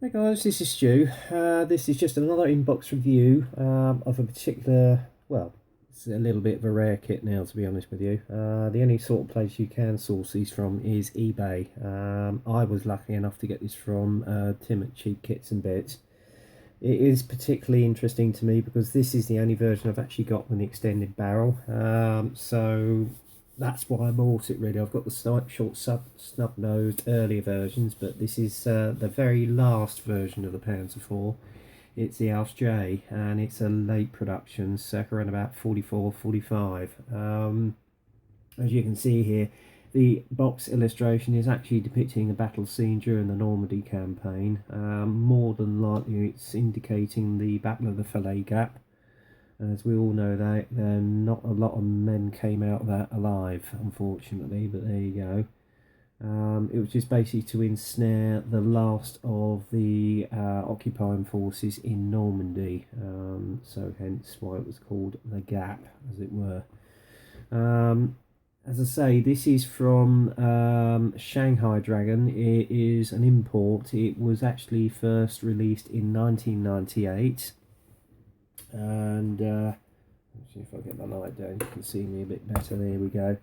Hey guys, this is Stu. This is just another inbox review of a particular, well, it's a little bit of a rare kit now, to be honest with you. The only sort of place you can source these from is eBay. I was lucky enough to get this from Tim at Cheap Kits and Bits. It is particularly interesting to me because this is the only version I've actually got with the extended barrel. So that's why I bought it really. I've got the short snub-nosed earlier versions, but this is the very last version of the Panzer IV. It's the Ausf J, and it's a late production, circa around about 44, 45. As you can see here, the box illustration is actually depicting a battle scene during the Normandy campaign. More than likely it's indicating the Battle of the Falaise Gap. As we all know, not a lot of men came out of that alive, unfortunately, but there you go. It was just basically to ensnare the last of the occupying forces in Normandy, so hence why it was called the Gap, as it were. As I say, this is from Shanghai Dragon. It is an import. It was actually first released in 1998. And let's see if I get the light down, you can see me a bit better. There we go.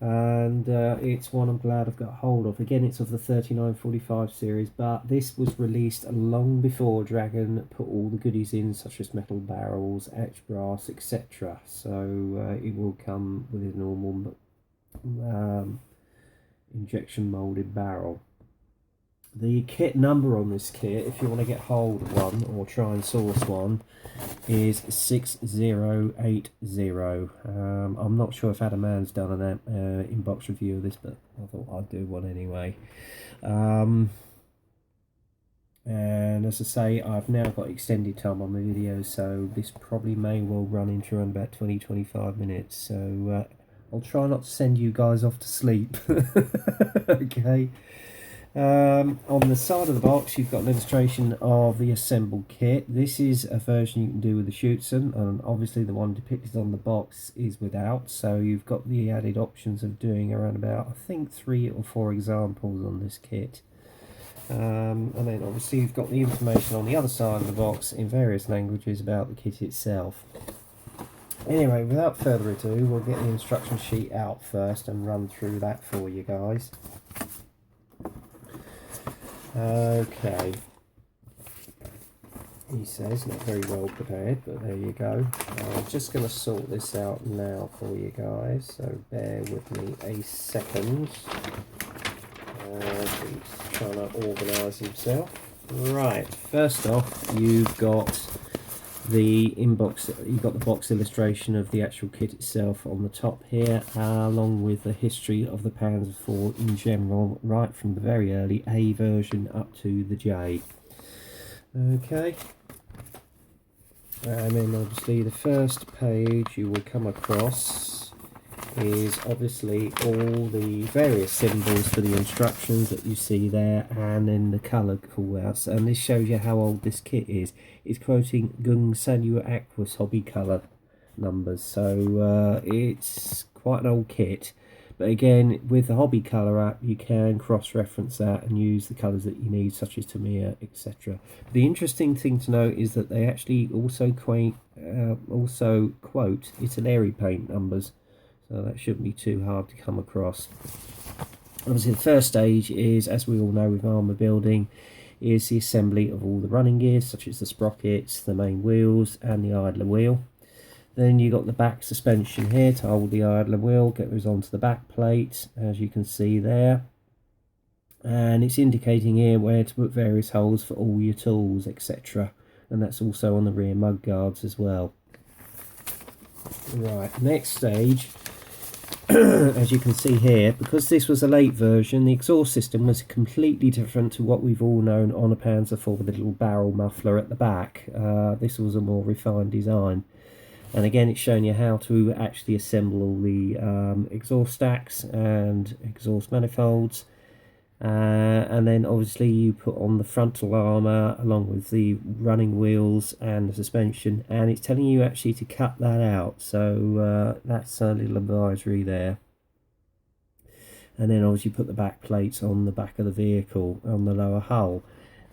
And it's one I'm glad I've got hold of. Again, it's of the 3945 series, but this was released long before Dragon put all the goodies in, such as metal barrels, etched brass, etc. So it will come with a normal injection molded barrel. The kit number on this kit, if you want to get hold of one or try and source one, is 6080. I'm not sure if Adam's done an inbox review of this, but I thought I'd do one anyway. And as I say, I've now got extended time on the video, so this probably may well run into around about 20-25 minutes. So I'll try not to send you guys off to sleep. Okay. On the side of the box, you've got an illustration of the assembled kit. This is a version you can do with the Schutzen, and obviously the one depicted on the box is without, so you've got the added options of doing around about, I think, 3 or 4 examples on this kit. And then obviously you've got the information on the other side of the box in various languages about the kit itself. Anyway, without further ado, we'll get the instruction sheet out first and run through that for you guys. Okay, he says not very well prepared, but there you go. I'm just going to sort this out now for you guys, so bear with me a second. He's trying to organise himself. Right, first off, you've got the box illustration of the actual kit itself on the top here, along with the history of the Panzer IV in general, right from the very early A version up to the J. Okay, and then obviously the first page you will come across is obviously all the various symbols for the instructions that you see there, and then the colour callouts, and this shows you how old this kit is. It's quoting Gung Sanua Aquas hobby colour numbers, so it's quite an old kit. But again, with the hobby colour app, you can cross-reference that and use the colours that you need, such as Tamiya, etc. The interesting thing to note is that they actually also quote Italeri paint numbers, so that shouldn't be too hard to come across. Obviously, the first stage is, as we all know with armour building, is the assembly of all the running gears, such as the sprockets, the main wheels, and the idler wheel. Then you got the back suspension here to hold the idler wheel, get those onto the back plate, as you can see there. And it's indicating here where to put various holes for all your tools, etc. And that's also on the rear mud guards as well. Right, next stage. As you can see here, because this was a late version, the exhaust system was completely different to what we've all known on a Panzer IV with a little barrel muffler at the back. This was a more refined design. And again, it's showing you how to actually assemble all the exhaust stacks and exhaust manifolds. And then obviously you put on the frontal armour along with the running wheels and the suspension, and it's telling you actually to cut that out, so that's a little advisory there. And then obviously put the back plates on the back of the vehicle on the lower hull.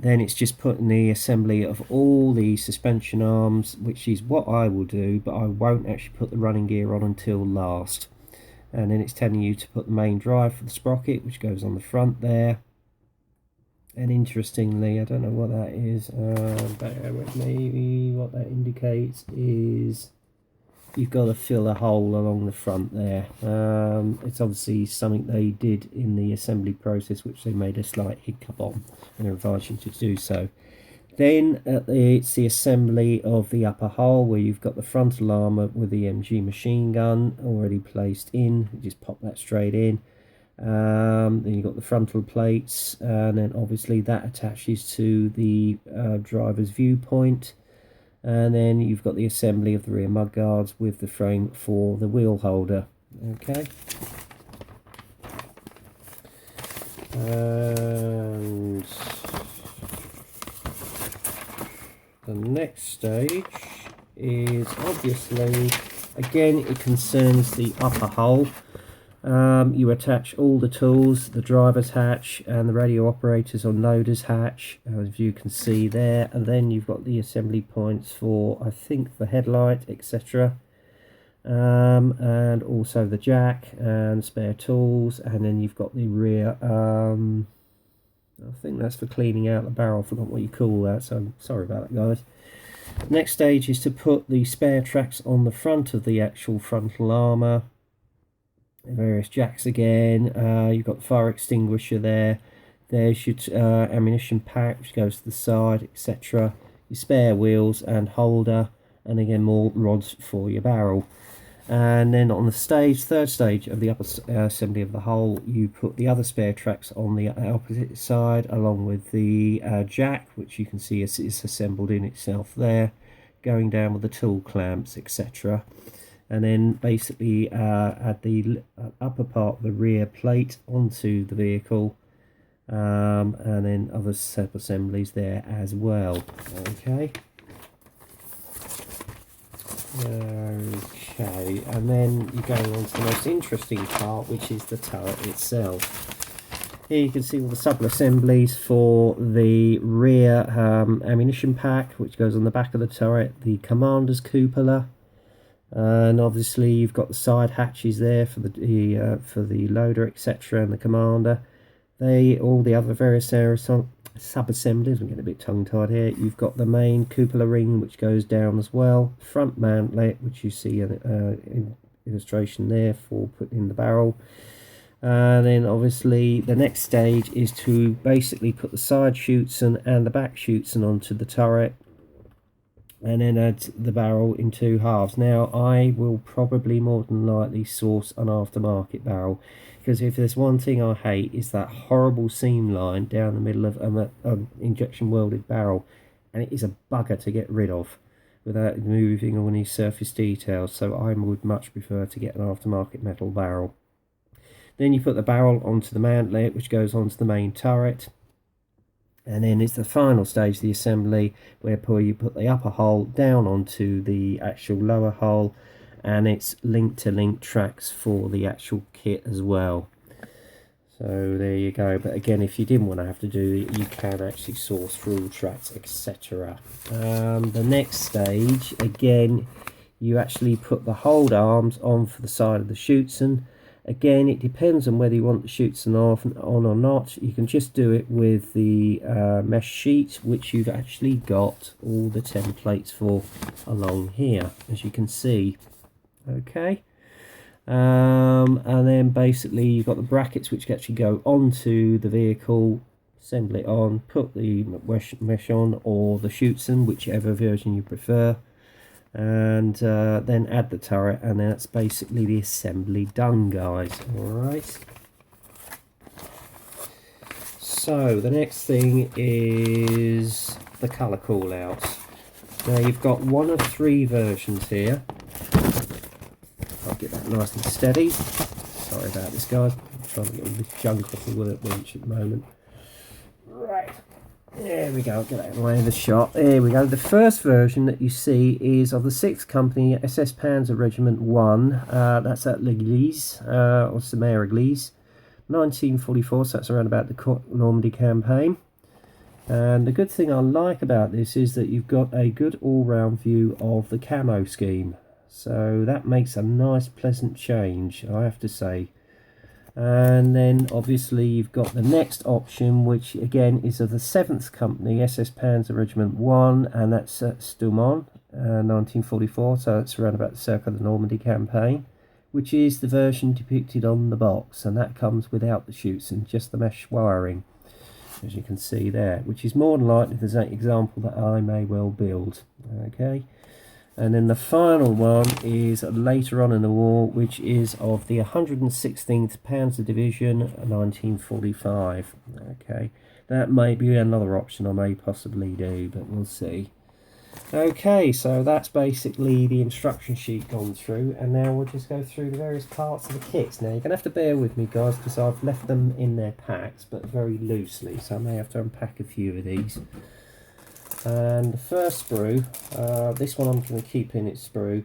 Then it's just putting the assembly of all the suspension arms, which is what I will do, but I won't actually put the running gear on until last. And then it's telling you to put the main drive for the sprocket, which goes on the front there. And interestingly, I don't know what that is, bear with me, what that indicates is you've got to fill a hole along the front there. It's obviously something they did in the assembly process, which they made a slight hiccup on, and I advise you to do so. Then it's the assembly of the upper hull, where you've got the frontal armour with the MG machine gun already placed in. You just pop that straight in. Then you've got the frontal plates, and then obviously that attaches to the driver's viewpoint. And then you've got the assembly of the rear mudguards with the frame for the wheel holder. Okay. And the next stage is obviously, again, it concerns the upper hull. You attach all the tools, the driver's hatch and the radio operators on loader's hatch, as you can see there, and then you've got the assembly points for, I think, the headlight, etc. And also the jack and spare tools, and then you've got the rear, I think that's for cleaning out the barrel. I forgot what you call that, so I'm sorry about that, guys. Next stage is to put the spare tracks on the front of the actual frontal armour. Various jacks again. You've got the fire extinguisher there. There's your ammunition pack, which goes to the side, etc. Your spare wheels and holder, and again more rods for your barrel. And then on the third stage of the upper assembly of the hull, you put the other spare tracks on the opposite side, along with the jack, which you can see is assembled in itself there, going down with the tool clamps, etc. And then basically add the upper part of the rear plate onto the vehicle, and then other sub-assemblies there as well. Okay. Okay, and then you're going on to the most interesting part, which is the turret itself. Here you can see all the sub-assemblies for the rear ammunition pack, which goes on the back of the turret, the commander's cupola, and obviously you've got the side hatches there for the loader, etc., and the commander. All the other various sub-assemblies, I'm getting a bit tongue-tied here. You've got the main cupola ring, which goes down as well, front mantlet, which you see an illustration there for putting in the barrel. And then obviously the next stage is to basically put the side chutes and the back chutes onto the turret, and then add the barrel in two halves. Now I will probably more than likely source an aftermarket barrel, because if there's one thing I hate, is that horrible seam line down the middle of an injection welded barrel, and it is a bugger to get rid of without moving all any surface details. So I would much prefer to get an aftermarket metal barrel. Then you put the barrel onto the mantlet, which goes onto the main turret. And then it's the final stage, the assembly, where you put the upper hull down onto the actual lower hull, and it's link-to-link tracks for the actual kit as well. So there you go. But again, if you didn't want to have to do it, you can actually source through tracks, etc. The next stage, again, you actually put the hold arms on for the side of the Schutzen. Again, it depends on whether you want the Schutzen on or not. You can just do it with the mesh sheet, which you've actually got all the templates for along here, as you can see. Okay. And then basically you've got the brackets which actually go onto the vehicle, assemble it on, put the mesh on, or the Schutzen, whichever version you prefer, and then add the turret, and that's basically the assembly done, guys. Alright, so the next thing is the colour call outs. Now you've got one of three versions here. I'll get that nice and steady. Sorry about this, guys. I'm trying to get all this junk off the workbench at the moment. Right, there we go. Get that away in the shot. There we go. The first version that you see is of the 6th Company SS Panzer Regiment 1. That's at l'Église, or Samare Église, 1944. So that's around about the Normandy campaign. And the good thing I like about this is that you've got a good all-round view of the camo scheme. So that makes a nice pleasant change, I have to say. And then obviously you've got the next option, which again is of the 7th Company, SS Panzer Regiment 1, and that's at Stoumont, 1944, so it's around about the circa of the Normandy campaign, which is the version depicted on the box, and that comes without the chutes and just the mesh wiring, as you can see there, which is more than likely the example that I may well build. Okay. And then the final one is later on in the war, which is of the 116th Panzer Division, 1945. Okay, that may be another option I may possibly do, but we'll see. Okay, so that's basically the instruction sheet gone through, and now we'll just go through the various parts of the kits. Now, you're going to have to bear with me, guys, because I've left them in their packs, but very loosely, so I may have to unpack a few of these. And the first sprue, this one I'm going to keep in its sprue,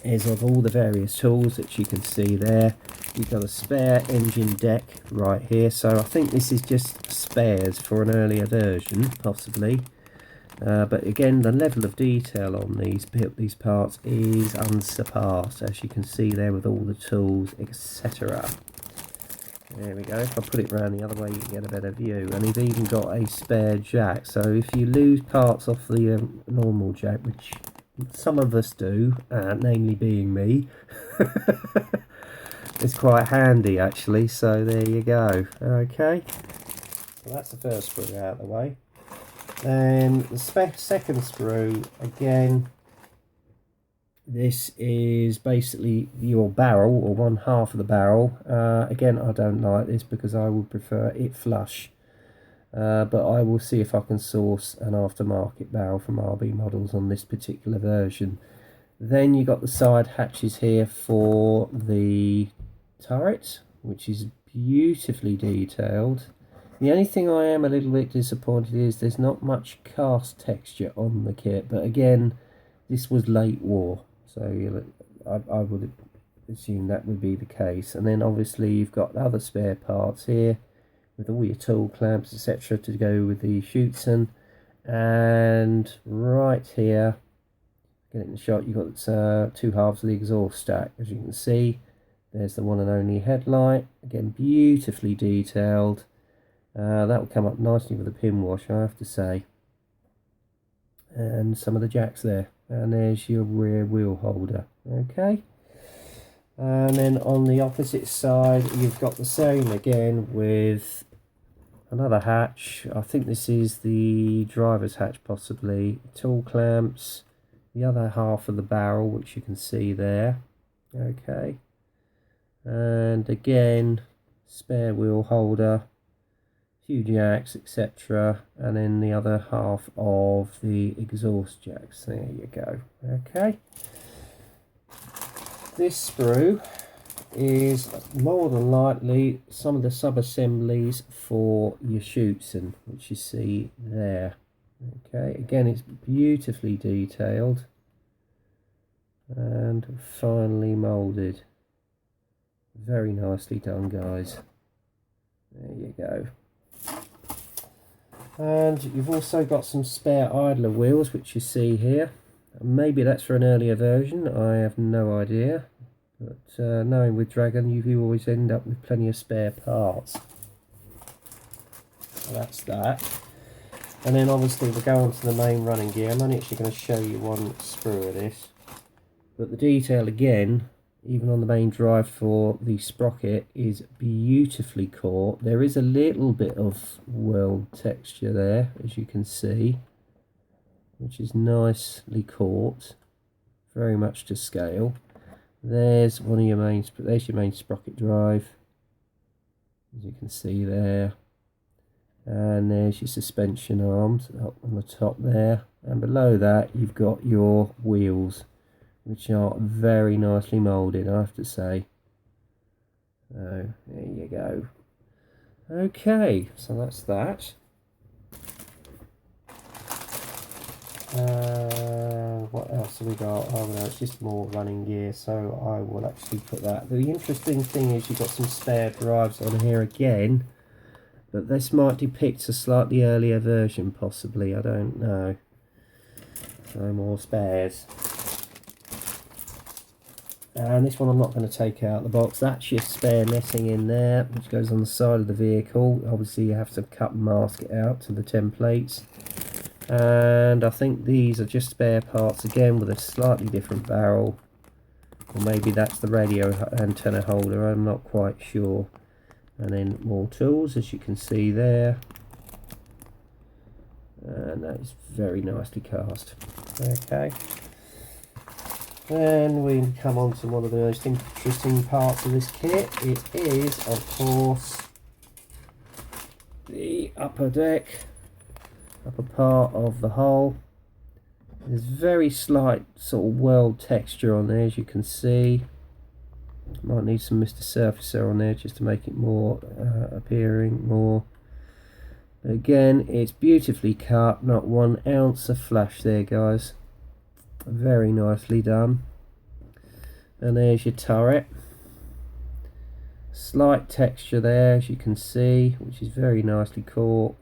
is of all the various tools that you can see there. You've got a spare engine deck right here, so I think this is just spares for an earlier version, possibly. But again, the level of detail on these parts is unsurpassed, as you can see there with all the tools, etc. There we go. If I put it around the other way, you can get a better view. And you've even got a spare jack. So if you lose parts off the normal jack, which some of us do, namely being me, it's quite handy actually. So there you go. Okay. So that's the first sprue out of the way. Then the second sprue, again, this is basically your barrel, or one half of the barrel. Again, I don't like this because I would prefer it flush. But I will see if I can source an aftermarket barrel from RB Models on this particular version. Then you got the side hatches here for the turret, which is beautifully detailed. The only thing I am a little bit disappointed is there's not much cast texture on the kit, but again, this was late war. So I would assume that would be the case. And then obviously you've got other spare parts here with all your tool clamps, etc. to go with the Schutzen. And right here, get it in the shot, you've got two halves of the exhaust stack. As you can see, there's the one and only headlight. Again, beautifully detailed. That will come up nicely with a pin wash, I have to say. And some of the jacks there. And there's your rear wheel holder. Okay. And then on the opposite side, you've got the same again with another hatch. I think this is the driver's hatch, possibly. Tool clamps. The other half of the barrel, which you can see there. Okay. And again, spare wheel holder. Few jacks, etc. And then the other half of the exhaust jacks. There you go. Okay. This sprue is more than likely some of the sub-assemblies for your Schutzen, which you see there. Okay, again, it's beautifully detailed and finely moulded. Very nicely done, guys. There you go. And you've also got some spare idler wheels, which you see here. Maybe that's for an earlier version, I have no idea. But knowing with Dragon, you always end up with plenty of spare parts. So that's that. And then obviously we'll go on to the main running gear. I'm only actually going to show you one sprue of this. But the detail again, even on the main drive for the sprocket, is beautifully caught. There is a little bit of weld texture there, as you can see, which is nicely caught, very much to scale. There's one of your main, there's your main sprocket drive, as you can see there, and there's your suspension arms up on the top there, and below that you've got your wheels, which are very nicely moulded, I have to say. So there you go. Okay, so that's that. What else have we got? Oh no, it's just more running gear, so I will actually put that. The interesting thing is you've got some spare drives on here again. but this might depict a slightly earlier version possibly, I don't know. No more spares. And this one I'm not going to take out of the box. That's your spare netting in there, which goes on the side of the vehicle. Obviously you have to cut and mask it out to the templates. And I think these are just spare parts again with a slightly different barrel. Or maybe that's the radio antenna holder, I'm not quite sure. And then more tools, as you can see there. And that is very nicely cast. Okay. Then we come on to one of the most interesting parts of this kit. It is, of course, the upper deck, upper part of the hull. There's very slight sort of world texture on there, as you can see. Might need some Mr. Surfacer on there just to make it more appearing more. But again, it's beautifully cut, not 1 ounce of flash there, guys. Very nicely done. And there's your turret. Slight texture there, as you can see, which is very nicely caught.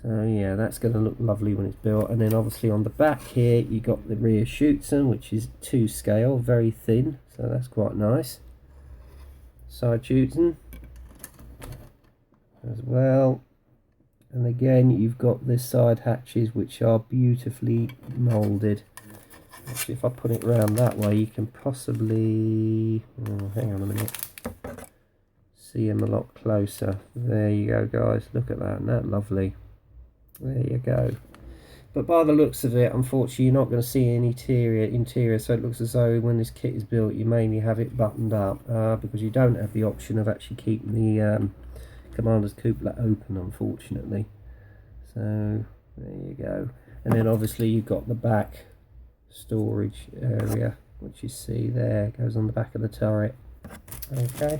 So yeah, that's going to look lovely when it's built. And then obviously on the back here you got the rear Schutzen, which is 2 scale, very thin, so that's quite nice. Side Schutzen as well. And again you've got the side hatches, which are beautifully moulded. Actually, if I put it around that way, you can possibly, hang on a minute, see them a lot closer. There you go, guys, look at that, isn't that lovely? There you go. But by the looks of it, unfortunately you're not going to see any interior, so it looks as though when this kit is built you mainly have it buttoned up, because you don't have the option of actually keeping the commander's cupola open, unfortunately. So there you go. And then obviously you've got the back storage area, which you see there, goes on the back of the turret. Okay.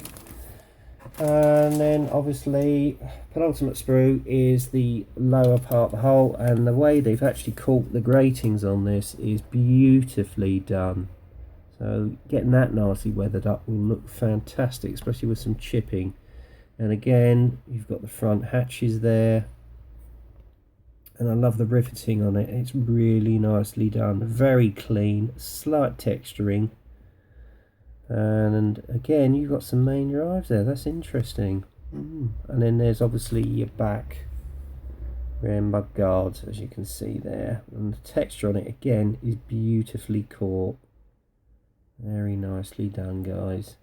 And then obviously penultimate sprue is the lower part of the hull, and the way they've actually caught the gratings on this is beautifully done. So getting that nicely weathered up will look fantastic, especially with some chipping. And again you've got the front hatches there, and I love the riveting on it. It's really nicely done, very clean, slight texturing. And again you've got some main drives there, that's interesting. And then there's obviously your back rear mud guards, as you can see there, and the texture on it again is beautifully caught, very nicely done, guys.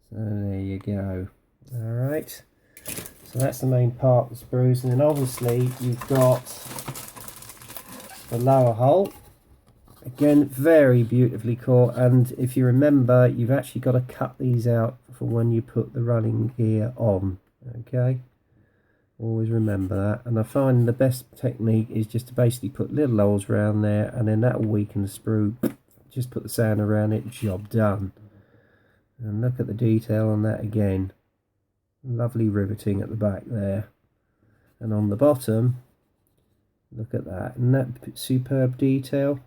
So there you go. Alright, so that's the main part of the sprues. And then obviously you've got the lower hull. Again, very beautifully caught, and if you remember, you've actually got to cut these out for when you put the running gear on. Okay, always remember that. And I find the best technique is just to basically put little holes around there, and then that will weaken the sprue. Just put the sand around it, job done. And look at the detail on that again. Lovely riveting at the back there. And on the bottom, look at that. Isn't that superb detail?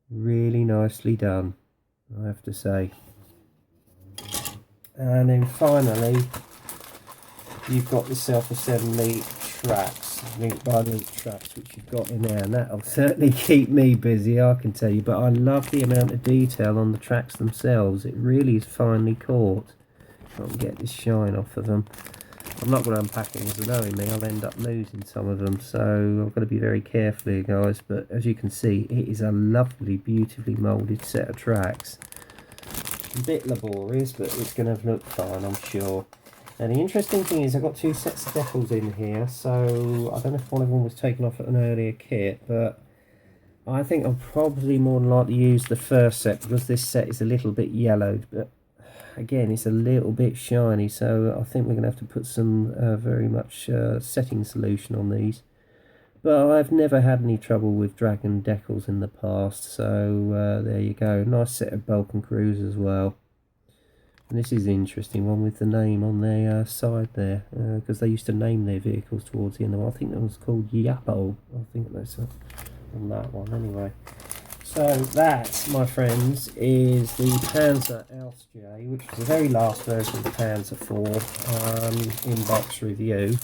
Really nicely done, I have to say. And then finally you've got the self-assembly tracks, link by link tracks, which you've got in there, and that'll certainly keep me busy, I can tell you. But I love the amount of detail on the tracks themselves. It really is finely caught. I can get this shine off of them. I'm not going to unpack them, because knowing me, I'll end up losing some of them, so I've got to be very careful here, guys. But as you can see, it is a lovely, beautifully moulded set of tracks. A bit laborious, but it's going to look fine, I'm sure. Now the interesting thing is I've got 2 sets of decals in here, so I don't know if one of them was taken off at an earlier kit, but I think I'll probably more than likely use the first set, because this set is a little bit yellowed, but again it's a little bit shiny, so I think we're going to have to put some very much setting solution on these. But I've never had any trouble with dragon decals in the past, so there you go. Nice set of Balkan crews as well. And this is an interesting one with the name on their side there, because they used to name their vehicles towards the end of it. I think that was called Yapo, I think that's on that one anyway. So that, my friends, is the Panzer Ausf, which was the very last version of the Panzer 4 in-box review.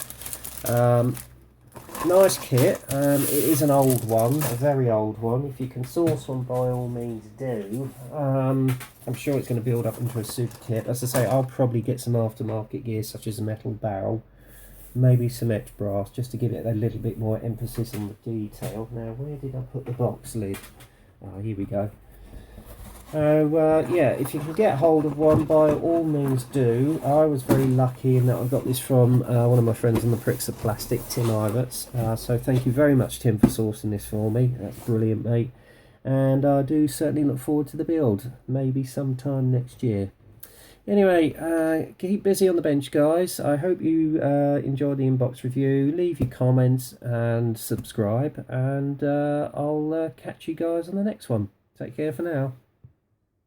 Nice kit. It is an old one, a very old one. If you can source one, by all means do. I'm sure it's going to build up into a super kit. As I say, I'll probably get some aftermarket gear such as a metal barrel, maybe some etch brass, just to give it a little bit more emphasis on the detail. Now, where did I put the box lid? Oh, here we go. Yeah, if you can get hold of one, by all means do. I was very lucky in that I got this from one of my friends on the Pricks of Plastic, Tim Iverts. So thank you very much, Tim, for sourcing this for me. That's brilliant, mate. And I do certainly look forward to the build, maybe sometime next year. Anyway, keep busy on the bench, guys. I hope you enjoyed the inbox review. Leave your comments and subscribe, and I'll catch you guys on the next one. Take care for now.